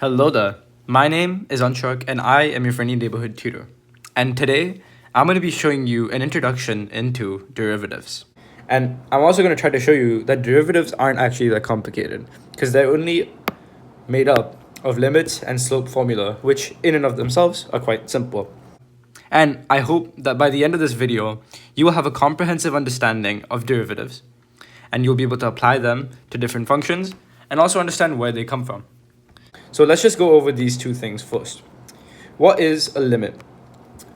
Hello there. My name is Anshak and I am your friendly neighborhood tutor. And today I'm going to be showing you an introduction into derivatives. And I'm also going to try to show you that derivatives aren't actually that complicated because they're only made up of limits and slope formula, which in and of themselves are quite simple. And I hope that by the end of this video, you will have a comprehensive understanding of derivatives and you'll be able to apply them to different functions and also understand where they come from. So let's just go over these two things first. What is a limit?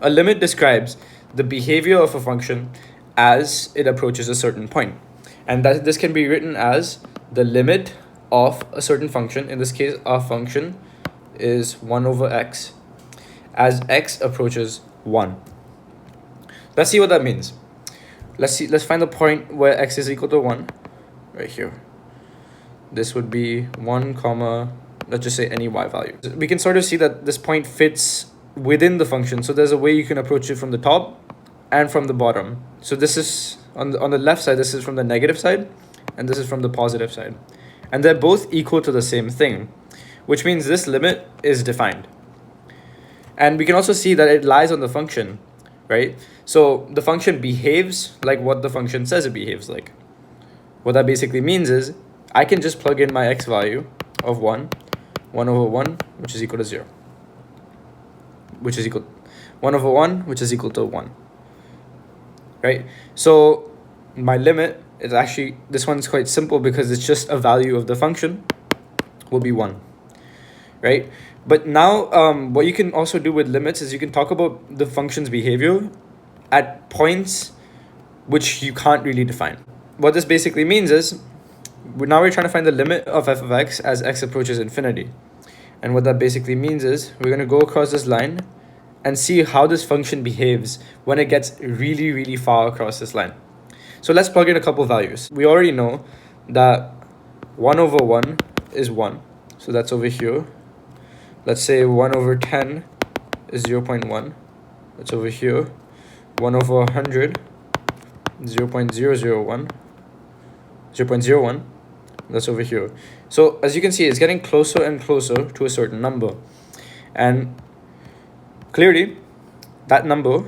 A limit describes the behavior of a function as it approaches a certain point. And that this can be written as the limit of a certain function. In this case, our function is 1 over x as x approaches 1. Let's see what that means. Let's find the point where x is equal to 1 right here. This would be 1 comma, let's just say any y value. We can sort of see that this point fits within the function. So there's a way you can approach it from the top and from the bottom. So this is on the left side, this is from the negative side, and this is from the positive side. And they're both equal to the same thing, which means this limit is defined. And we can also see that it lies on the function, right? So the function behaves like what the function says it behaves like. What that basically means is I can just plug in my x value of 1 over 1, which is equal to 0. Which is equal 1 over 1, which is equal to 1. Right? So my limit is actually, this one's quite simple because it's just a value of the function will be 1. Right? But now what you can also do with limits is you can talk about the function's behavior at points which you can't really define. What this basically means is now we're trying to find the limit of f of x as x approaches infinity. And what that basically means is we're going to go across this line and see how this function behaves when it gets really, really far across this line. So let's plug in a couple values. We already know that 1 over 1 is 1. So that's over here. Let's say 1 over 10 is 0.1. That's over here. 1 over 100, 0.001. 0.01. That's over here. So as you can see, it's getting closer and closer to a certain number. And clearly, that number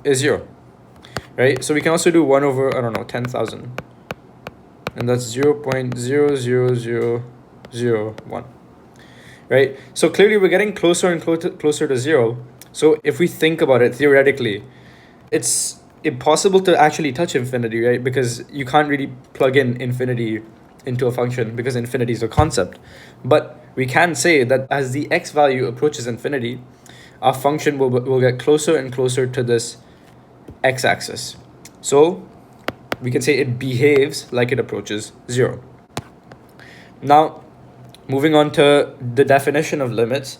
is 0. Right? So we can also do 1 over, 10,000. And that's 0.00001. Right? So clearly, we're getting closer and closer to 0. So if we think about it theoretically, it's impossible to actually touch infinity, right? Because you can't really plug in infinity into a function because infinity is a concept. But we can say that as the x value approaches infinity, our function will get closer and closer to this x-axis. So we can say it behaves like it approaches 0. Now, moving on to the definition of limits.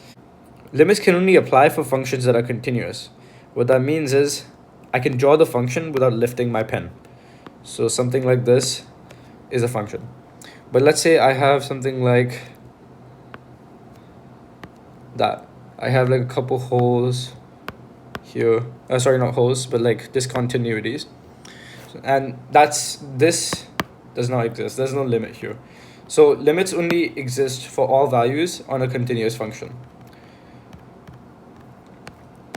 Limits can only apply for functions that are continuous. What that means is I can draw the function without lifting my pen. So something like this is a function. But let's say I have something like that. I have like a couple holes here. Sorry, not holes, but like discontinuities. And this does not exist. There's no limit here. So limits only exist for all values on a continuous function.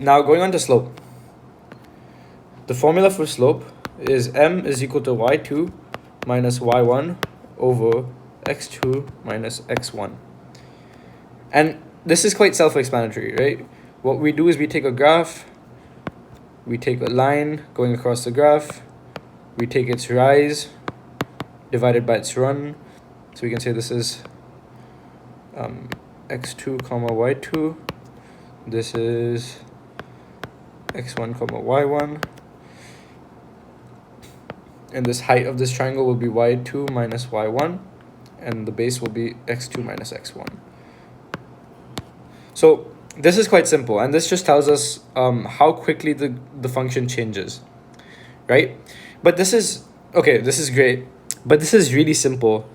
Now going on to slope. The formula for slope is m is equal to y2 minus y1 over x2 minus x1. And this is quite self-explanatory, right? What we do is we take a graph, we take a line going across the graph, we take its rise divided by its run. So we can say this is x2 comma y2. This is x1 comma y1. And this height of this triangle will be y2 minus y1. And the base will be x2 minus x1. So this is quite simple. And this just tells us how quickly the function changes. Right? But this is great. But this is really simple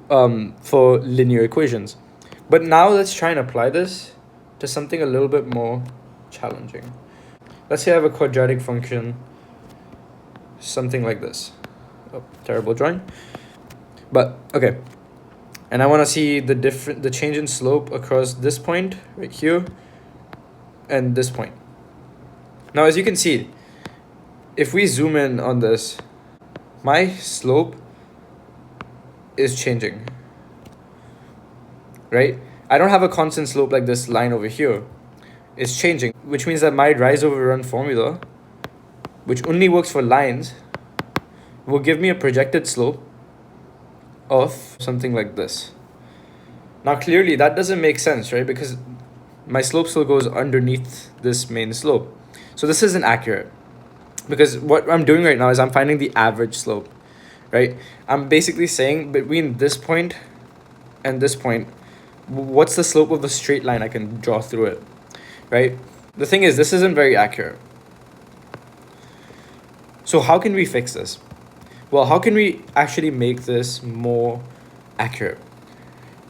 for linear equations. But now let's try and apply this to something a little bit more challenging. Let's say I have a quadratic function, something like this. Oh, terrible drawing. But okay. And I want to see the change in slope across this point right here and this point. Now, as you can see, if we zoom in on this, my slope is changing, right? I don't have a constant slope like this line over here. It's changing, which means that my rise over run formula, which only works for lines, will give me a projected slope of something like this. Now, clearly, that doesn't make sense, right? Because my slope still goes underneath this main slope. So this isn't accurate, because what I'm doing right now is I'm finding the average slope, right? I'm basically saying between this point and this point, what's the slope of a straight line I can draw through it, right? The thing is, this isn't very accurate. So how can we fix this? Well, how can we actually make this more accurate?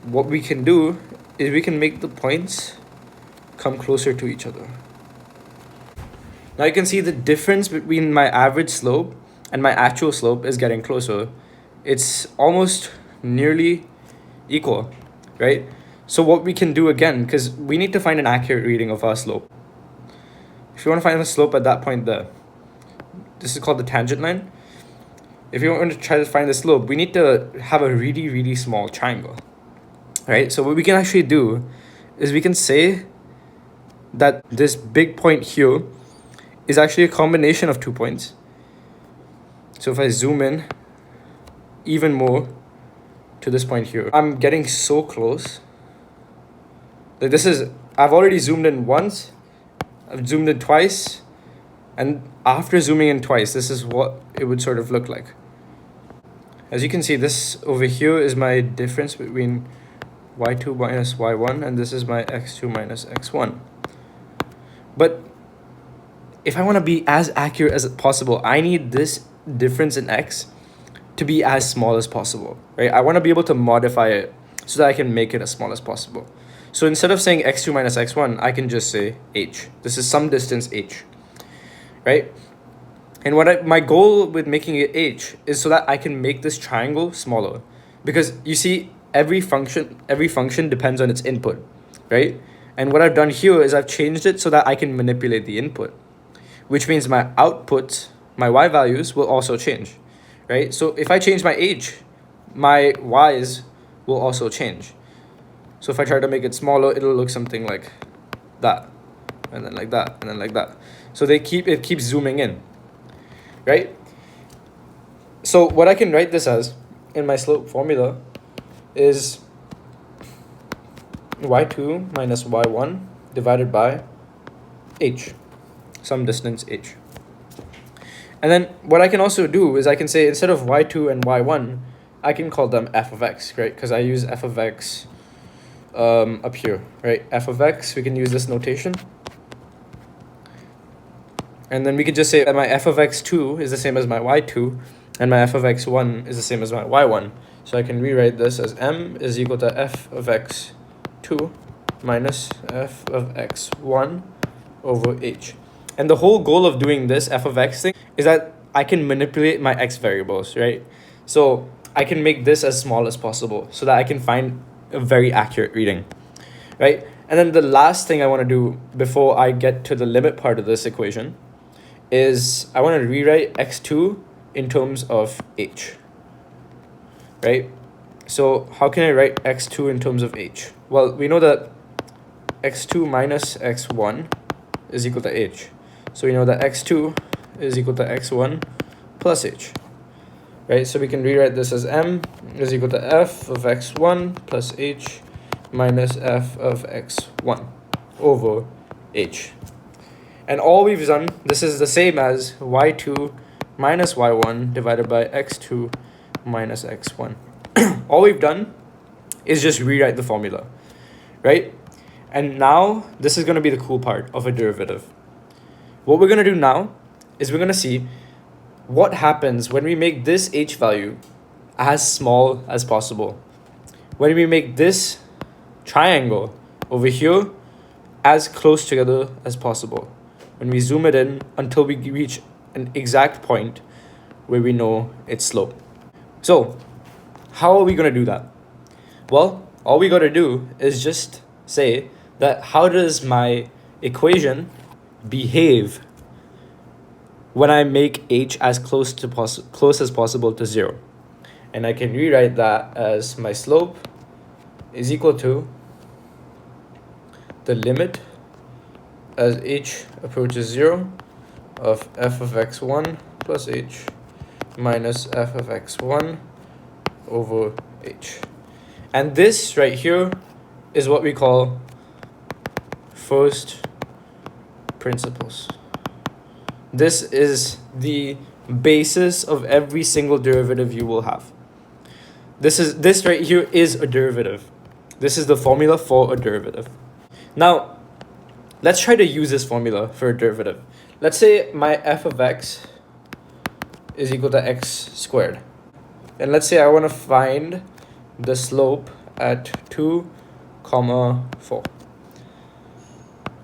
What we can do is we can make the points come closer to each other. Now you can see the difference between my average slope and my actual slope is getting closer. It's almost nearly equal, right? So what we can do again, because we need to find an accurate reading of our slope. If you want to find the slope at that point there, this is called the tangent line. If you want to try to find the slope, we need to have a really, really small triangle, right? So what we can actually do is we can say that this big point here is actually a combination of 2 points. So if I zoom in even more to this point here, I'm getting so close. Like I've already zoomed in once, I've zoomed in twice, and after zooming in twice, this is what it would sort of look like. As you can see, this over here is my difference between y2 minus y1, and this is my x2 minus x1. But if I want to be as accurate as possible, I need this difference in x to be as small as possible, right? I want to be able to modify it so that I can make it as small as possible. So instead of saying x2 minus x1, I can just say h. This is some distance h, right? And my goal with making it h is so that I can make this triangle smaller. Because you see, every function depends on its input, right? And what I've done here is I've changed it so that I can manipulate the input, which means my output, my y values will also change, right? So if I change my h, my y's will also change. So if I try to make it smaller, it'll look something like that, and then like that, and then like that. So it keeps zooming in, right? So what I can write this as in my slope formula is y2 minus y1 divided by h, some distance h. And then what I can also do is I can say, instead of y2 and y1, I can call them f of x, right? Because I use f of x up here, right? F of x, we can use this notation. And then we could just say that my f of x2 is the same as my y2, and my f of x1 is the same as my y1. So I can rewrite this as m is equal to f of x2 minus f of x1 over h. And the whole goal of doing this f of x thing is that I can manipulate my x variables, right? So I can make this as small as possible so that I can find a very accurate reading, right? And then the last thing I want to do before I get to the limit part of this equation is I want to rewrite x2 in terms of h, right? So how can I write x2 in terms of h? Well, we know that x2 minus x1 is equal to h. So we know that x2 is equal to x1 plus h, right? So we can rewrite this as m is equal to f of x1 plus h minus f of x1 over h. And all we've done, this is the same as y2 minus y1 divided by x2 minus x1. All we've done is just rewrite the formula, right? And now this is going to be the cool part of a derivative. What we're going to do now is we're going to see what happens when we make this h value as small as possible. When we make this triangle over here as close together as possible. When we zoom it in until we reach an exact point where we know its slope. So how are we going to do that? Well, all we gotta do is just say that how does my equation behave when I make h as close as possible to 0. And I can rewrite that as my slope is equal to the limit as h approaches 0 of f of x1 plus h minus f of x1 over h. And this right here is what we call first principles. This is the basis of every single derivative you will have. This right here is a derivative. This is the formula for a derivative. Now, let's try to use this formula for a derivative. Let's say my f of x is equal to x squared. And let's say I want to find the slope at 2, 4.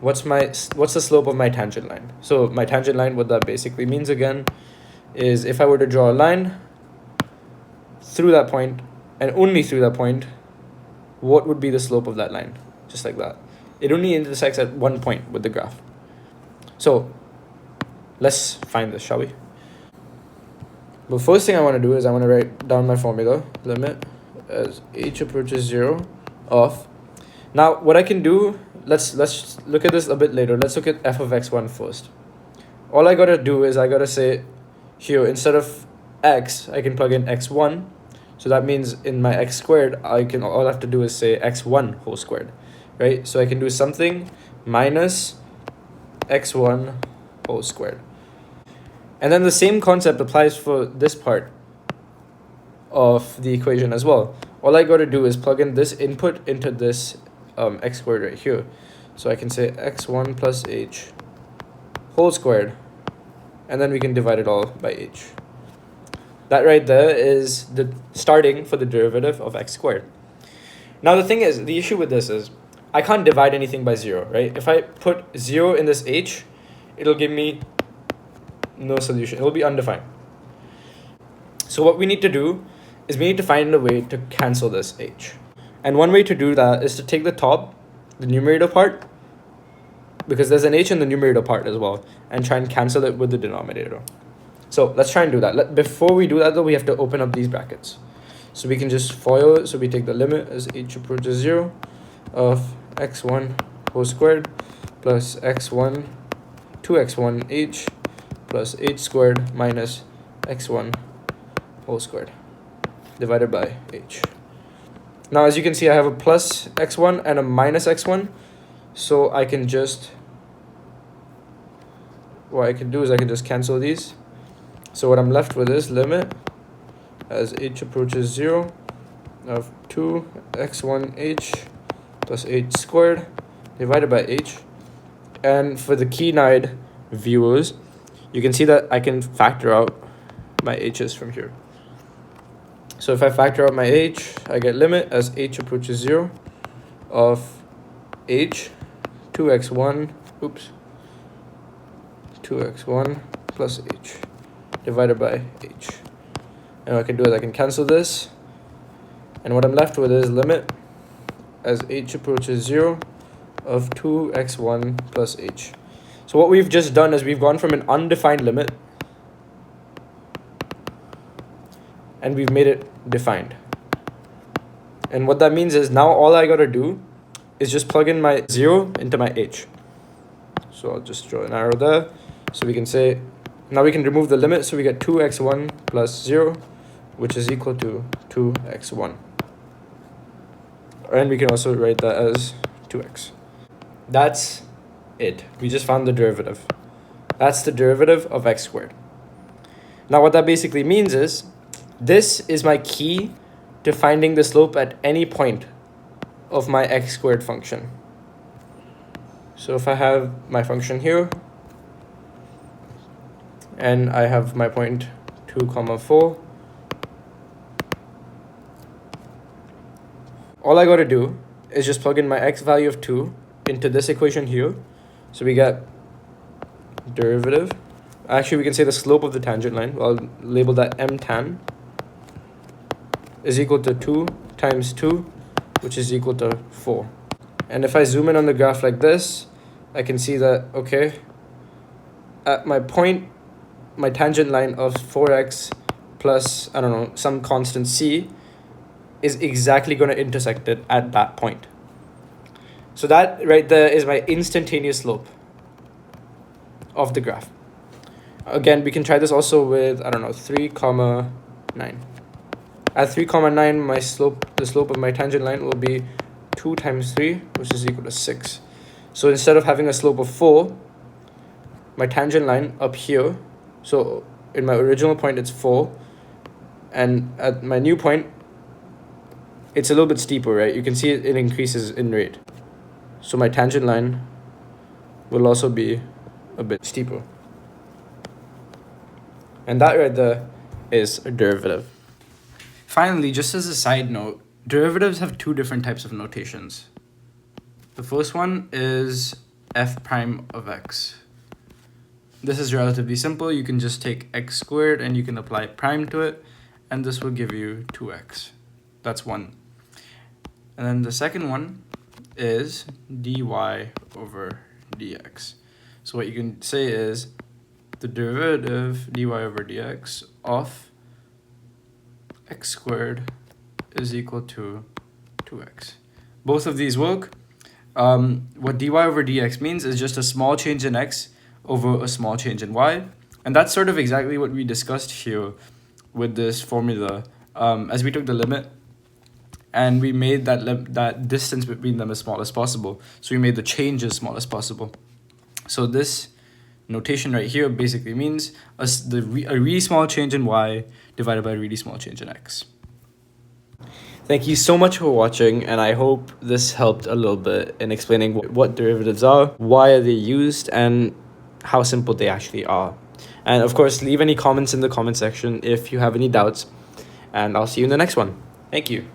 What's the slope of my tangent line? So my tangent line, what that basically means again, is if I were to draw a line through that point and only through that point, what would be the slope of that line? Just like that. It only intersects at one point with the graph. So let's find this, shall we? The first thing I want to do is I want to write down my formula, limit as h approaches 0 of. Now what I can do, let's look at this a bit later. Let's look at f of x1 first. All I gotta do is I gotta say here, instead of x, I can plug in x1. So that means in my x squared, all I have to do is say x1 whole squared, right? So I can do something minus x1 whole squared. And then the same concept applies for this part of the equation as well. All I got to do is plug in this input into this x squared right here. So I can say x1 plus h whole squared, and then we can divide it all by h. That right there is the starting for the derivative of x squared. Now the thing is, the issue with this is I can't divide anything by 0, right? If I put 0 in this h, it'll give me no solution. It'll be undefined. So what we need to do is we need to find a way to cancel this h. And one way to do that is to take the top, the numerator part, because there's an h in the numerator part as well, and try and cancel it with the denominator. So let's try and do that. Before we do that though, we have to open up these brackets. So we can just FOIL it. So we take the limit as h approaches 0 of x1 whole squared plus x1, 2x1 h plus h squared minus x1 whole squared divided by h. Now as you can see, I have a plus x1 and a minus x1, so I can just, what I can do is I can just cancel these. So what I'm left with is limit as h approaches 0 of 2x1h plus h squared divided by h. And for the keen-eyed viewers, you can see that I can factor out my h's from here. So if I factor out my h, I get limit as h approaches 0 of h 2x1 plus h divided by h. And what I can do is I can cancel this, and what I'm left with is limit as h approaches 0 of 2x1 plus h. So what we've just done is we've gone from an undefined limit and we've made it defined. And what that means is now all I gotta do is just plug in my 0 into my h. So I'll just draw an arrow there. So we can say, now we can remove the limit, so we get 2x1 plus 0, which is equal to 2x1. And we can also write that as 2x. That's it. We just found the derivative. That's the derivative of x squared. Now what that basically means is, this is my key to finding the slope at any point of my x squared function. So if I have my function here, and I have my point 2, 4, all I got to do is just plug in my x value of 2 into this equation here. So we get derivative. Actually, we can say the slope of the tangent line. I'll label that m tan is equal to 2 times 2 which is equal to 4. And if I zoom in on the graph like this, I can see that, okay, at my point, my tangent line of 4x plus, I don't know, some constant c is exactly going to intersect it at that point. So that right there is my instantaneous slope of the graph. Again, we can try this also with, I don't know, 3 comma 9. At 3 comma 9, the slope of my tangent line will be 2 times 3, which is equal to 6. So instead of having a slope of 4, my tangent line up here, so in my original point it's 4, and at my new point it's a little bit steeper, right? You can see it increases in rate. So my tangent line will also be a bit steeper. And that right there is a derivative. Finally, just as a side note, derivatives have two different types of notations. The first one is f prime of x. This is relatively simple. You can just take x squared and you can apply prime to it, and this will give you 2x. That's one. And then the second one is dy over dx. So what you can say is the derivative dy over dx of x squared is equal to 2x. Both of these work. What dy over dx means is just a small change in x over a small change in y. And that's sort of exactly what we discussed here with this formula. As we took the limit and we made that distance between them as small as possible. So we made the change as small as possible. So this notation right here basically means a really small change in y divided by a really small change in x. Thank you so much for watching, and I hope this helped a little bit in explaining what derivatives are, why are they used, and how simple they actually are. And of course, leave any comments in the comment section if you have any doubts, and I'll see you in the next one. Thank you.